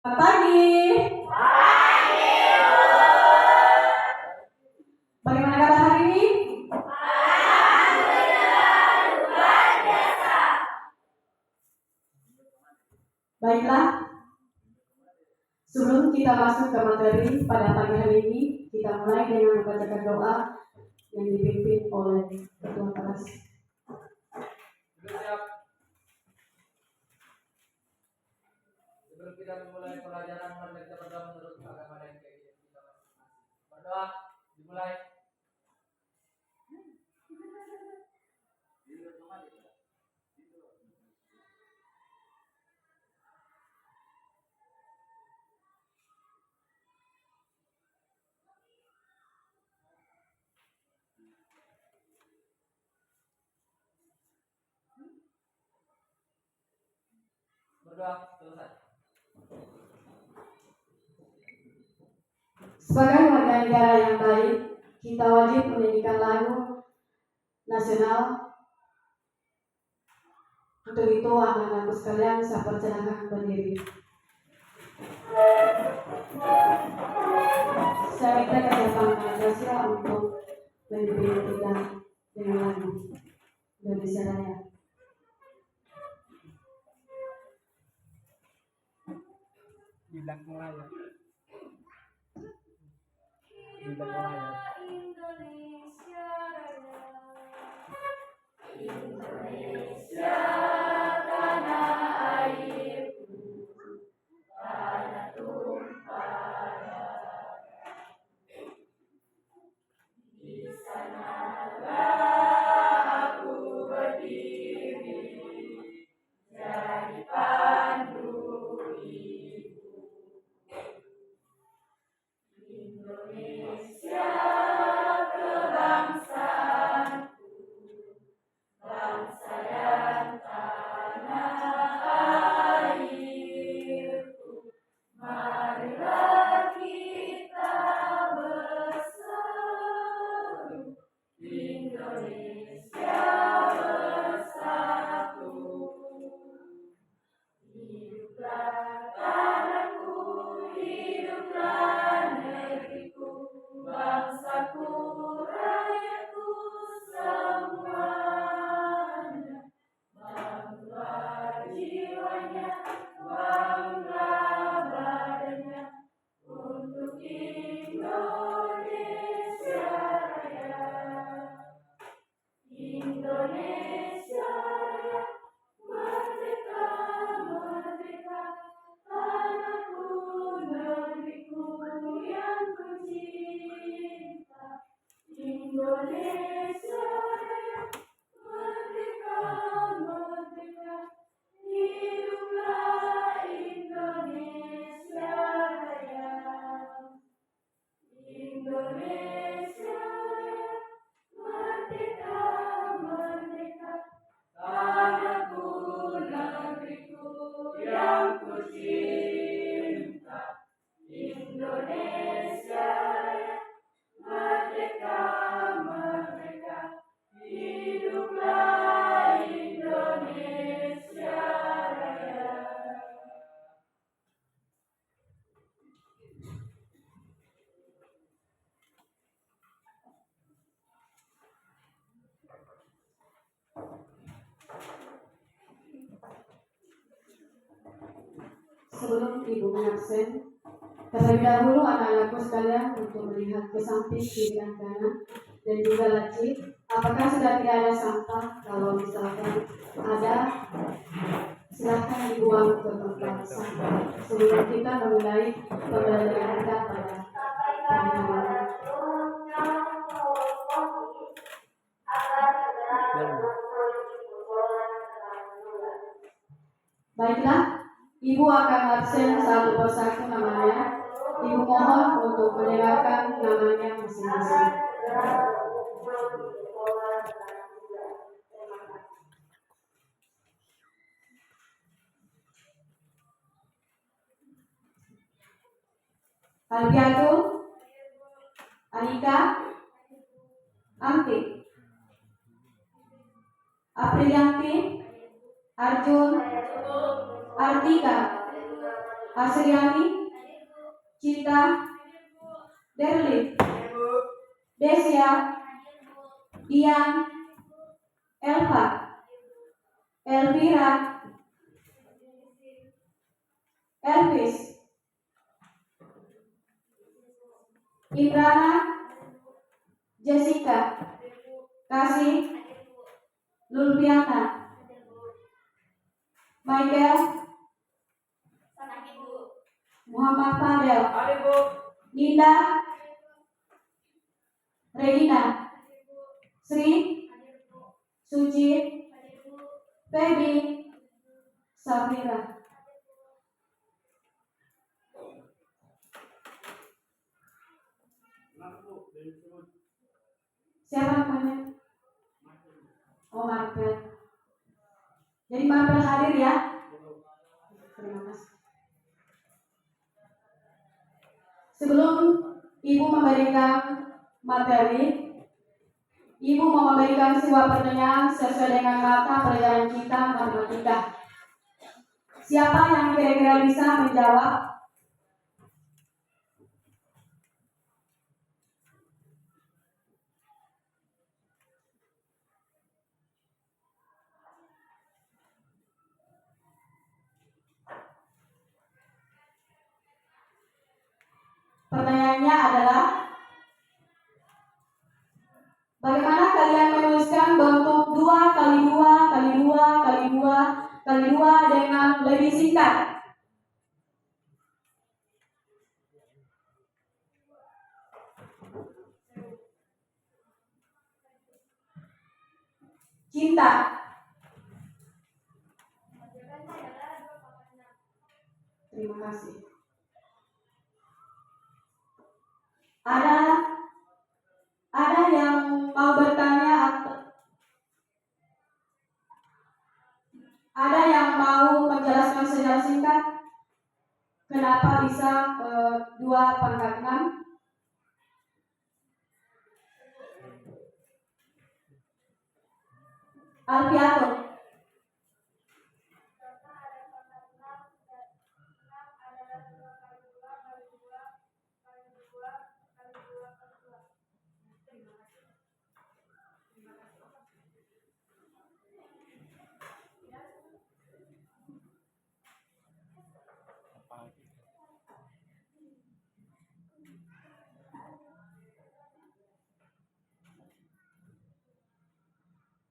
Selamat pagi. Bagaimana kabar hari ini? Baiklah, sebelum kita masuk ke materi pada pagi hari ini, kita mulai dengan membacakan doa yang dipimpin oleh Ketua Kelas. Sebelum kita memulai pelajaran, mari kita berdoa menurut agama dan keyakinan kita masing-masing. Berdoa dimulai. Berdoa selesai. Sebagai warga negara yang baik, kita wajib menyanyikan lagu nasional. Untuk itu, anak-anakku sekalian, saya persilakan berdiri. Saya minta kesiapan Natasha untuk memimpin kita dengan lagu Indonesia Raya. Di belakang layar. Di belakang layar. Indonesia Raya. Indonesia tanah airku, tanah tumpah darah. Di sanalah aku berdiri, jadi pandu ibu. Indonesia kebangsaanku, bangsa dan tanah airku. Marilah kita berseru, Indonesia bersatu. Hiduplah tanahku, hiduplah negeriku, bangsaku, rakyatku semuanya. Bangga jiwanya, bangga badannya, untuk Indonesia Raya. Indonesia Raya, merdeka, merdeka, tanahku, negeriku yang kucinta. Indonesia Raya, merdeka, merdeka, hiduplah Indonesia Raya. Indonesia Raya, merdeka, merdeka, tanahku, negeriku yang kucinta. Indonesia Raya, merdeka, merdeka, hiduplah Indonesia Raya. Sebelum Ibu mengabsen, terlebih dahulu anak-anakku sekalian untuk melihat ke samping kiri dan kanan dan juga laci. Apakah sudah tidak ada sampah? Kalau misalkan ada, silahkan dibuang ke tempat sampah sebelum kita memulai pembelajaran kita pada pagi hari ini. Baiklah, Ibu akan absen satu persatu namanya. Ibu mohon untuk mendengarkan namanya masing-masing. Alfiatul, Anika, Amti, Aprilianti, Arjun, Artika, Asriani, Cinta, Derlin, Desya, Dian, Elva, Elvira, Elvis, Indrana, Jessica, Kasih, Lulpiana, Michael, Muhammad Fadel, Hadir Bu. Ninda, Regina, Sri, Suci, Feby, Safira. Siapa namanya? Oh, Marvel. Jadi Marvel hadir ya? Terima kasih. Sebelum Ibu memberikan materi, Ibu mau memberikan sebuah pertanyaan sesuai dengan mata pelajaran kita matematika. Siapa yang kira-kira bisa menjawab? Pertanyaannya adalah, bagaimana kalian menuliskan bentuk 2 kali 2 kali 2 kali 2 kali 2 dengan lebih singkat? Cinta. Terima kasih. Ada yang mau bertanya atau ada yang mau menjelaskan secara singkat kenapa bisa 2/6? Alfiato.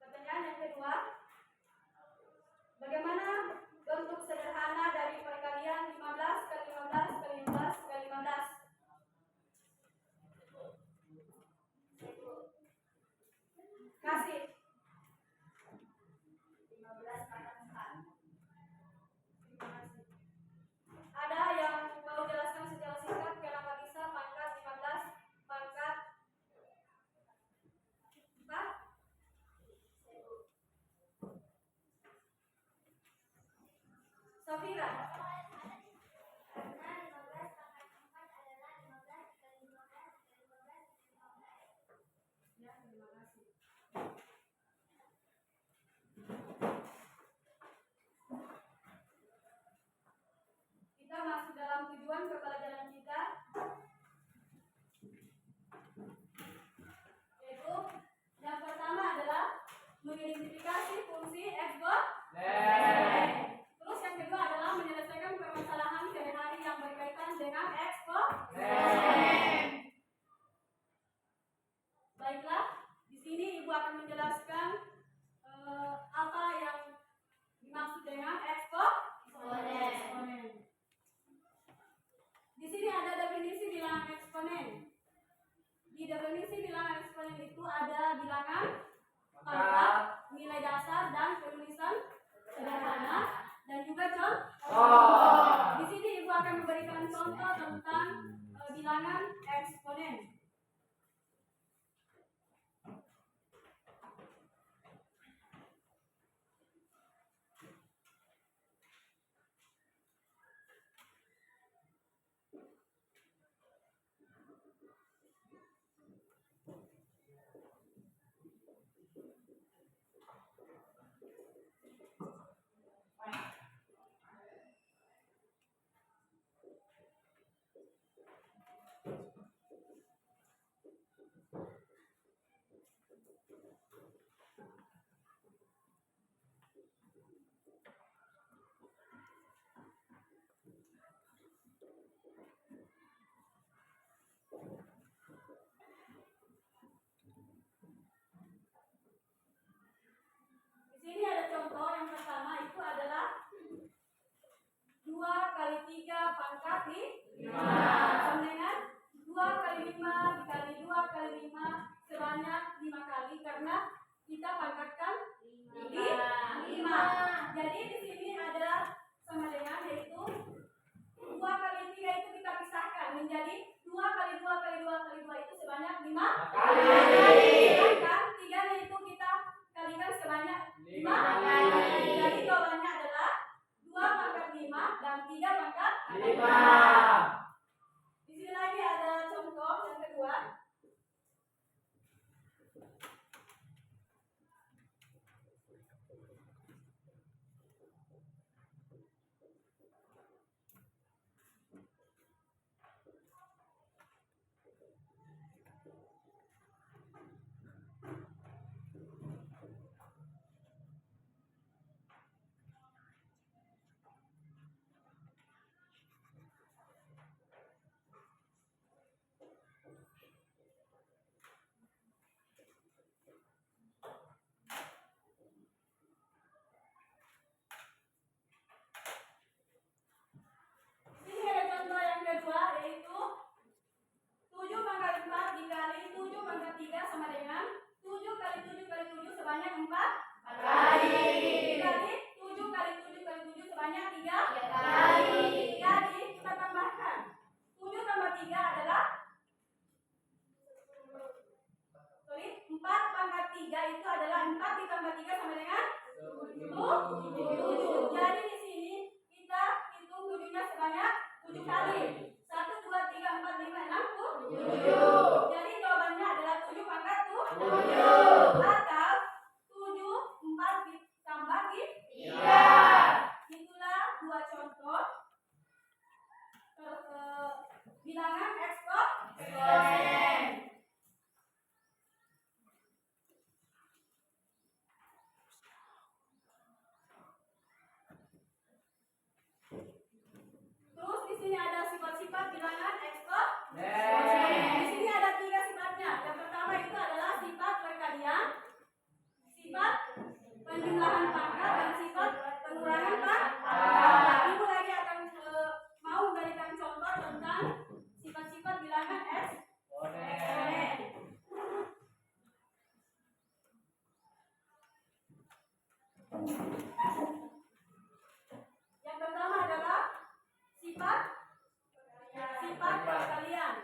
Pertanyaan yang kedua, bagaimana bentuk sederhana dari perkalian 15 kali 15 kali 15 kali 15? Kasih. 15 pangkat 4. Terima kasih. Ada yang mau jelaskan secara singkat kenapa bisa pangkat 15 pangkat 4? Safira. Ya, terima kasih. Kita masuk dalam tujuan pembelajaran kita, yaitu yang pertama adalah mengidentifikasi fungsi x dot. Terus yang kedua adalah menyelesaikan permasalahan sehari-hari yang berkaitan dengan x dot. Baiklah, di sini Ibu akan menjelaskan apa yang dimaksud dengan eksponen. Di sini ada definisi bilangan eksponen. Di definisi bilangan eksponen itu ada bilangan pangkat, nilai dasar, dan penulisan sederhana, dan juga contoh. Di sini Ibu akan memberikan contoh tentang bilangan eksponen. Di sini ada contoh yang pertama itu adalah 2 kali 3 pangkat 5. Sama dengan 2 kali 5 dikali 2 kali 5 sebanyak 5 kali karena kita pangkatkan 5. Jadi di sini ada sama dengan yaitu 2 kali 3 itu kita pisahkan menjadi 2 kali 2 kali 2 kali 2 itu sebanyak 5 kali. Sedangkan 3-nya itu kita kalikan sebanyak 5 kali. Jadi jawabannya adalah 2 pangkat 5 dan 3 pangkat 5. Di sini lagi ada contoh yang kedua. Ini ada contoh yang kedua yaitu 7 pangkat 4 dikali 7 pangkat 3 sama dengan 7 kali 7 kali 7 sebanyak 4 kali. Dikali 7 kali 7 kali 7 sebanyak 3 kali. Jadi kita tambahkan 7 tambah 3 adalah 4 pangkat 3 itu adalah 4 ditambah 3 sama dengan 7. Jadi di sini kita hitung 7-nya sebanyak 7 kali. 1, 2, 3, 4, 5, 6, 7. Jadi jawabannya adalah 7 pangkat 7. Atau 7 4 ditambah 3. Itulah 2 contoh bilangan eksponen. Terus di sini ada sifat-sifat bilangan eksponen. Di sini ada 3 sifatnya. Yang pertama itu adalah sifat perkalian, sifat penjumlahan pangkat, dan sifat pengurangan pangkat. Ibu lagi akan mau memberikan contoh tentang sifat-sifat bilangan eksponen. Yang pertama adalah sifat perkalian.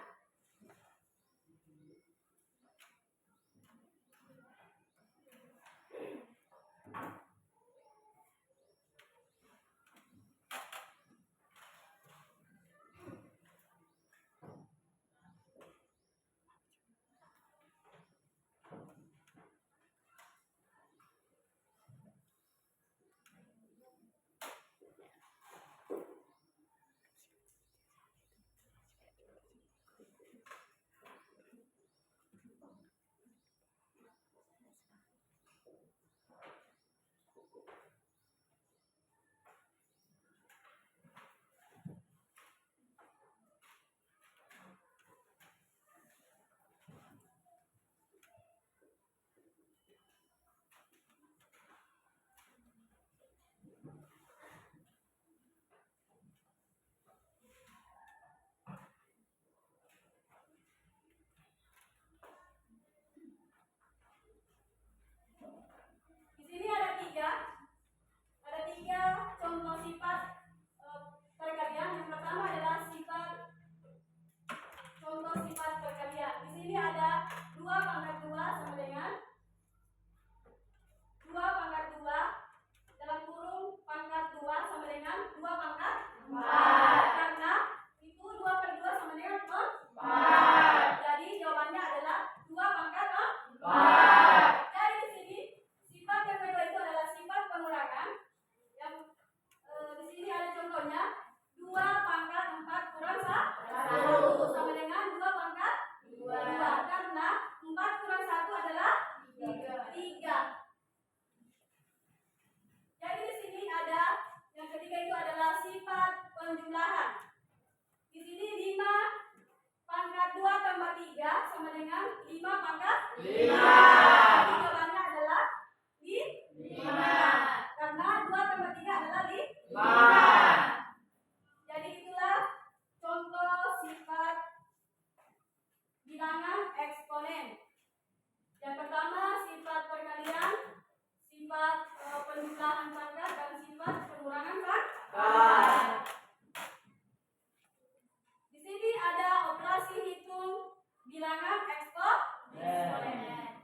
bilangan eksponen.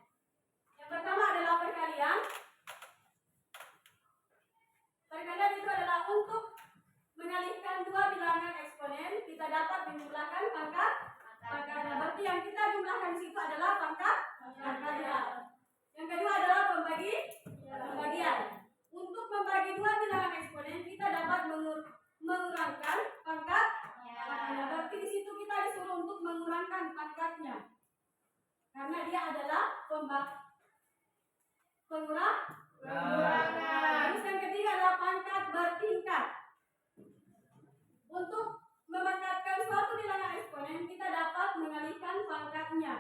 Yang pertama adalah perkalian. Perkalian itu adalah untuk mengalihkan dua bilangan eksponen, kita dapat menjumlahkan pangkatnya. Berarti yang kita jumlahkan di situ adalah pangkatnya. Yang kedua adalah pembagian. Untuk membagi dua bilangan eksponen, kita dapat mengurangkan pangkatnya. Berarti di situ kita disuruh untuk mengurangkan pangkatnya, karena dia adalah pengurangan. Terus yang ketiga adalah pangkat bertingkat. Untuk memangkatkan suatu bilangan eksponen, kita dapat mengalihkan pangkatnya.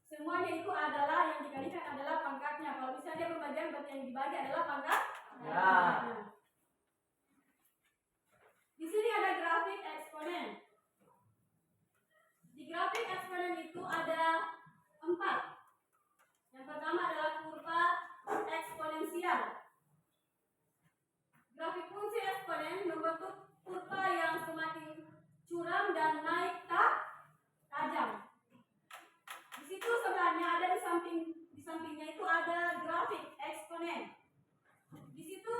Semuanya itu adalah yang dikalikan adalah pangkatnya. Kalau misalnya dia pembagian, berarti yang dibagi adalah pangkatnya. Di sini ada grafik eksponen. Di grafik eksponen itu ada 4. Yang pertama adalah kurva eksponensial. Grafik fungsi eksponen membentuk kurva yang semakin curam dan naik tajam. Di situ sebenarnya ada di sampingnya itu ada grafik eksponen. Di situ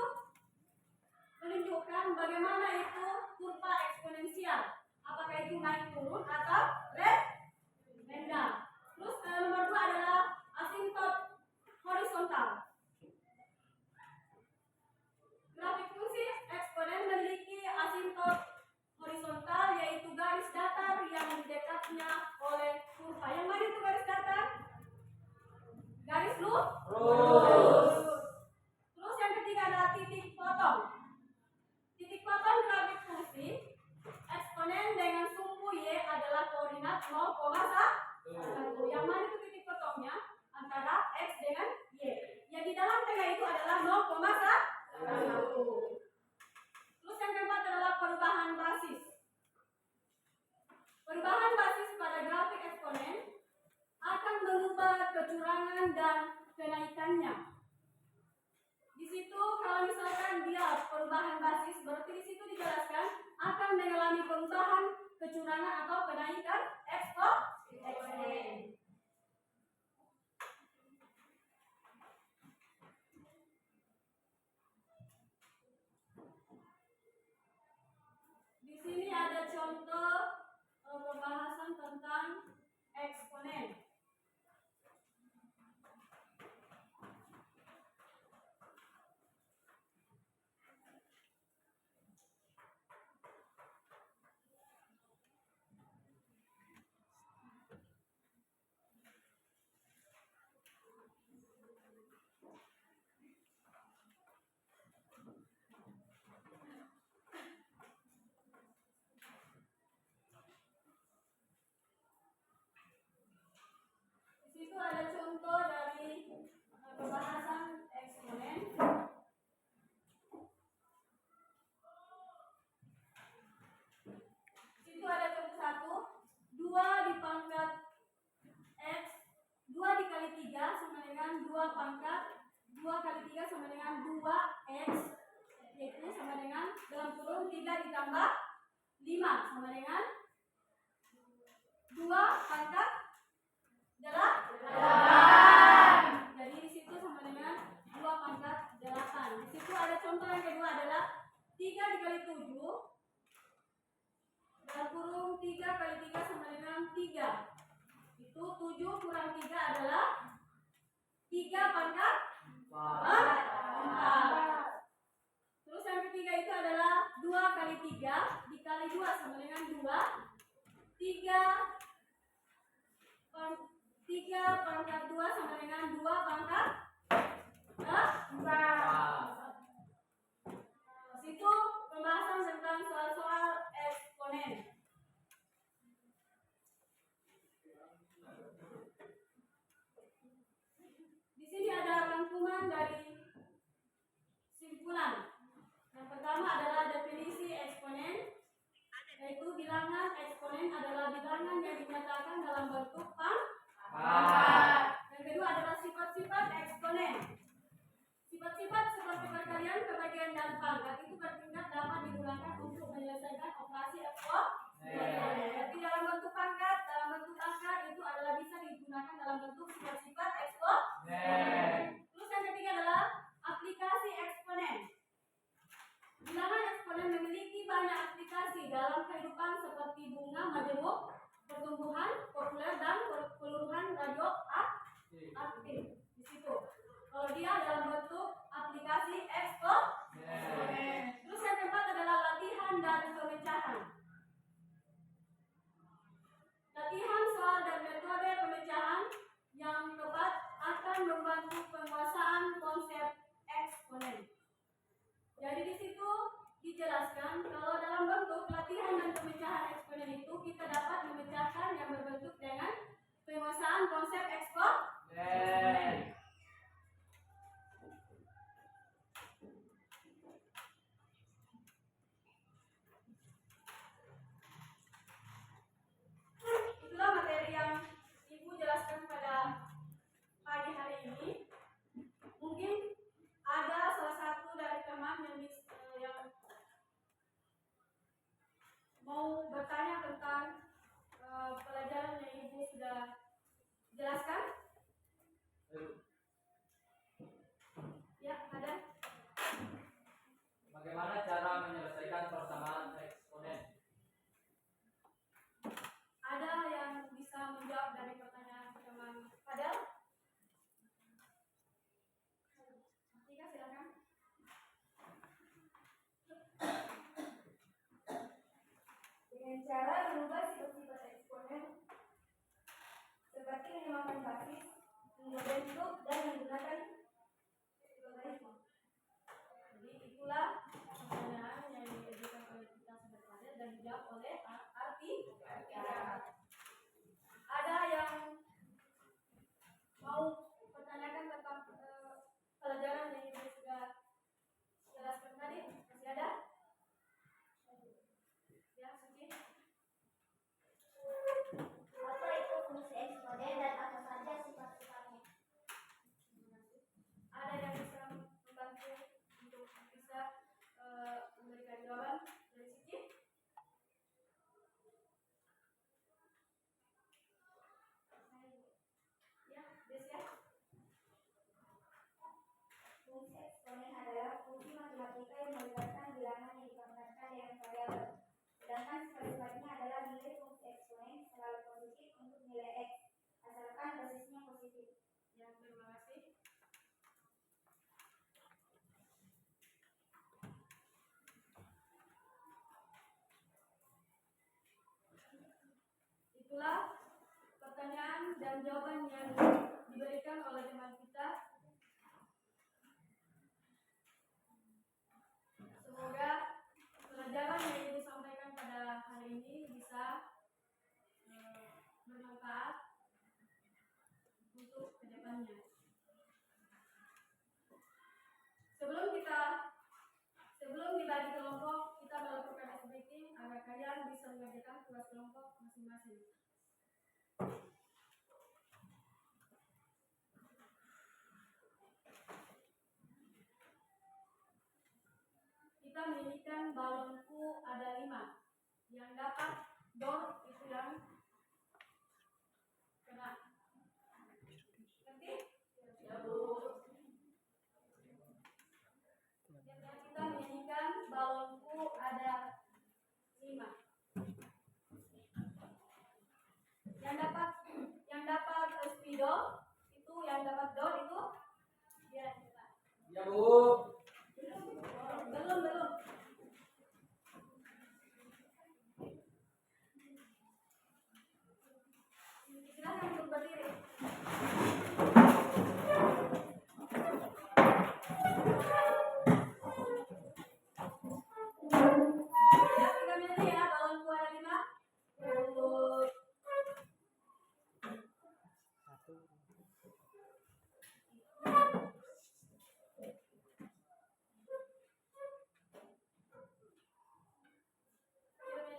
menunjukkan bagaimana itu kurva eksponensial. Apakah itu naik turun atau rendah. Terus nomor 2 adalah asintot horizontal. Grafik fungsi eksponen memiliki asintot horizontal, yaitu garis datar yang didekatnya oleh kurva. Yang mana itu garis datar? Garis lurus. Terus yang ketiga adalah titik potong. Titik potong grafik fungsi eksponen dengan sumbu Y adalah koordinat 0,1. Yang mana itu titik potongnya? Antara X dengan Y. Yang di dalam tengah itu adalah 0,1. Terus yang keempat adalah perubahan basis. Perubahan basis pada grafik eksponen akan mengubah kecurangan dan kenaikannya. Di situ kalau misalkan dia perubahan basis, berarti di situ dijelaskan akan mengalami perubahan kecurangan atau kenaikan eksponen. Di sini ada contoh pembahasan tentang eksponen. Di situ ada contoh dari pembahasan eksponen. Di situ ada contoh 1, 2 dipangkat X, 2 dikali 3 sama dengan 2 pangkat 2 kali 3 sama dengan 2X, yaitu sama dengan dalam kurung 3 ditambah 5 sama dengan 2 pangkat 8. Jadi di situ sama dengan 2 pangkat 8. Di situ ada contoh yang kedua adalah 3 dikali 7 dalam kurung 3 kali 3 sama dengan 3. Itu 7 kurang 3 adalah 3 pangkat 4. Terus yang ketiga itu adalah 2 kali 3 dikali 2 sama dengan 2. 3 pangkat 2 sama dengan 2 pangkat 4. Situ pembahasan tentang soal-soal eksponen. Di sini ada rangkuman dari simpulan. Yang pertama adalah definisi eksponen, yaitu bilangan eksponen adalah bilangan yang dinyatakan dalam bentuk pangkat. Yang kedua adalah sifat-sifat eksponen. Sifat-sifat seperti perkalian, pembagian, dan pangkat itu bertingkat dapat digunakan untuk menyelesaikan operasi eksponen. Jadi dalam bentuk pangkat, dalam bentuk angka itu cara merubah sifat-sifat eksponen seperti menyamakan basis, membentuk dan menggunakan logaritma. Jadi itulah pertanyaan yang diajukan oleh kita sebenarnya dan dijawab oleh arti. Ada yang mau pertanyakan tentang pelajaran yang ibu sudah jelaskan tadi? Masih ada? Ya, Suci. Apa itu fungsi eksponen dan apa saja sifat-sifatnya? Ada yang bisa membantu untuk bisa memberikan jawaban dari Suci? Ya, Desya. Fungsi eksponen adalah fungsi matematika yang melibatkan bilangan yang dikombinasikan dengan variabel. Sedangkan sifat-sifatnya adalah nilai fungsi eksponen selalu positif untuk nilai x, asalkan basisnya positif. Ya, terima kasih. Itulah pertanyaan dan jawaban yang diberikan oleh teman kita. Semoga pelajaran yang ibu sampaikan pada hari ini bisa bermanfaat untuk kedepannya. Sebelum dibagi kelompok, kita melakukan ice breaking agar kalian bisa mengerjakan tugas kelompok masing-masing. Kita menginginkan balonku ada 5. Yang dapat door itu yang kena. Ngerti? Ya, Bu. Kita menginginkan balonku ada 5. Yang dapat spidol itu, yang dapat door itu dia kita. Ya, Bu. Belum. Silakan untuk berdiri. Ya, 3 menit ya, balonku ada 5.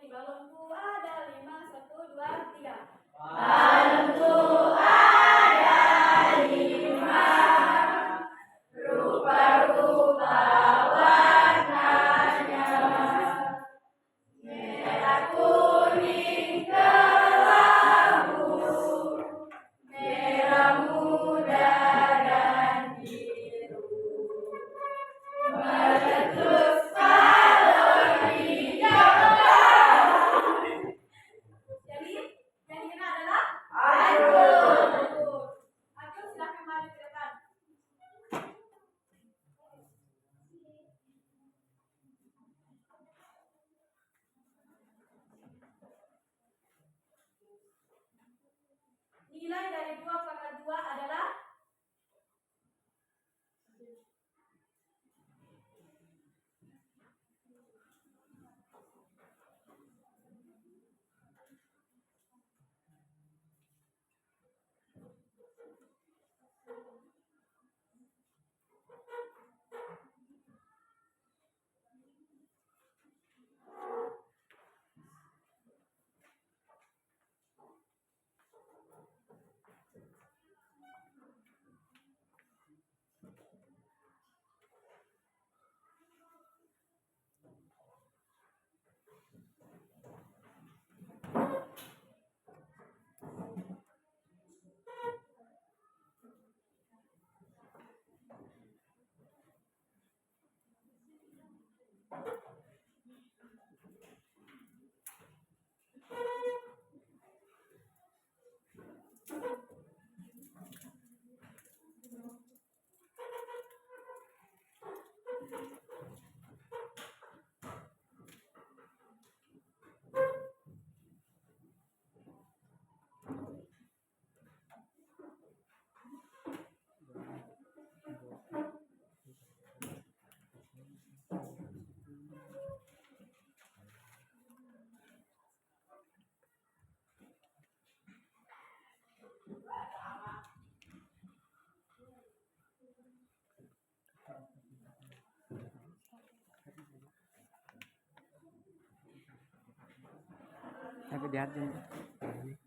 Balonku ada 5, 1, 2, 3. Balonku ada 5, rupa-rupa warnanya, merah, kuning, kelabu, merah muda dan biru, meletus balon hijau. Yang kena adalah Aduh. Aduh, silakan maju ke depan. Nilai dari 2 pangkat 2 adalah lihat aja.